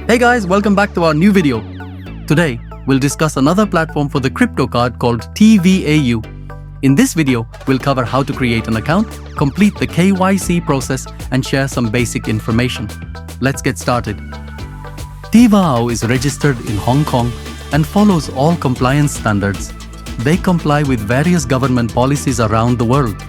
Hey guys, welcome back to our new video. Today, we'll discuss another platform for the crypto card called Tevau. In this video, we'll cover how to create an account, complete the KYC process, and share some basic information. Let's get started. Tevau is registered in Hong Kong and follows all compliance standards. They comply with various government policies around the world.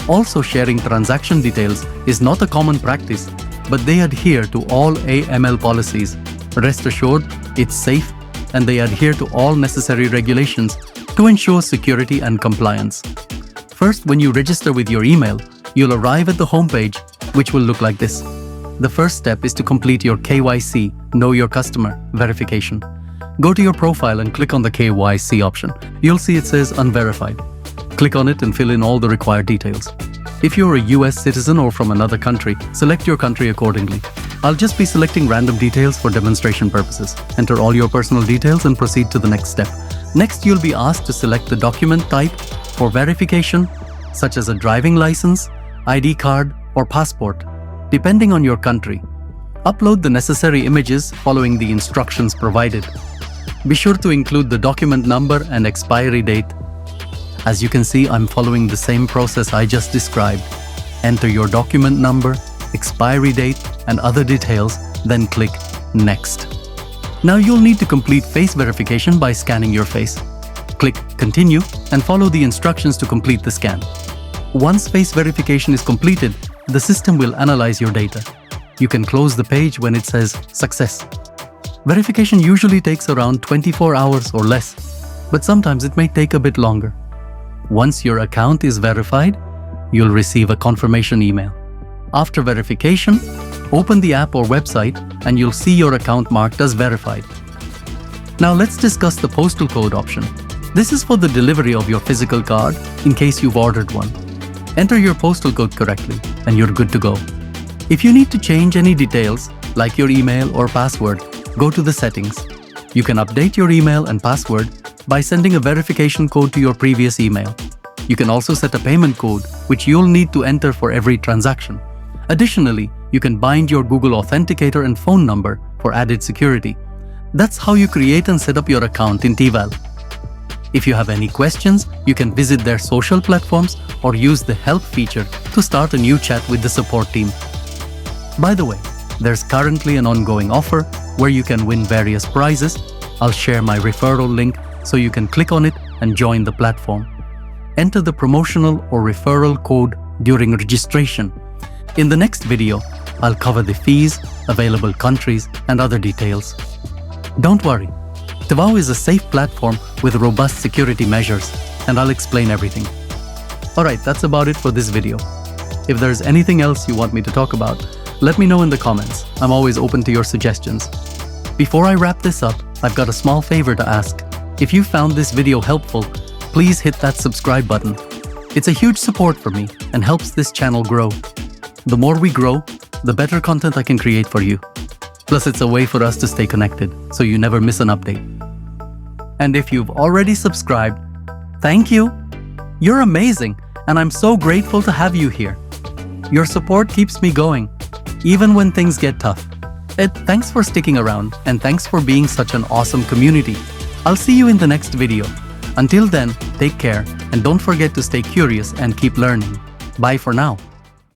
Also, sharing transaction details is not a common practice, but they adhere to all AML policies. Rest assured, it's safe, and they adhere to all necessary regulations to ensure security and compliance. First, when you register with your email, you'll arrive at the homepage, which will look like this. The first step is to complete your KYC, Know Your Customer, verification. Go to your profile and click on the KYC option. You'll see it says Unverified. Click on it and fill in all the required details. If you're a US citizen or from another country, select your country accordingly. I'll just be selecting random details for demonstration purposes. Enter all your personal details and proceed to the next step. Next, you'll be asked to select the document type for verification, such as a driving license, ID card, or passport, depending on your country. Upload the necessary images following the instructions provided. Be sure to include the document number and expiry date. As you can see, I'm following the same process I just described. Enter your document number, expiry date, and other details, then click Next. Now you'll need to complete face verification by scanning your face. Click Continue and follow the instructions to complete the scan. Once face verification is completed, the system will analyze your data. You can close the page when it says Success. Verification usually takes around 24 hours or less, but sometimes it may take a bit longer. Once your account is verified, you'll receive a confirmation email. After verification, open the app or website and you'll see your account marked as verified. Now let's discuss the postal code option. This is for the delivery of your physical card in case you've ordered one. Enter your postal code correctly and you're good to go. If you need to change any details, like your email or password, go to the settings. You can update your email and password by sending a verification code to your previous email. You can also set a payment code, which you'll need to enter for every transaction. Additionally, you can bind your Google Authenticator and phone number for added security. That's how you create and set up your account in Tevau. If you have any questions, you can visit their social platforms or use the help feature to start a new chat with the support team. By the way, there's currently an ongoing offer where you can win various prizes. I'll share my referral link so you can click on it and join the platform. Enter the promotional or referral code during registration. In the next video, I'll cover the fees, available countries, and other details. Don't worry, Tevau is a safe platform with robust security measures, and I'll explain everything. Alright, that's about it for this video. If there's anything else you want me to talk about, let me know in the comments. I'm always open to your suggestions. Before I wrap this up, I've got a small favor to ask. If you found this video helpful, please hit that subscribe button. It's a huge support for me and helps this channel grow. The more we grow, the better content I can create for you. Plus, it's a way for us to stay connected, so you never miss an update. And if you've already subscribed, thank you! You're amazing, and I'm so grateful to have you here. Your support keeps me going, even when things get tough. Thanks for sticking around, and thanks for being such an awesome community. I'll see you in the next video. Until then, take care, and don't forget to stay curious and keep learning. Bye for now.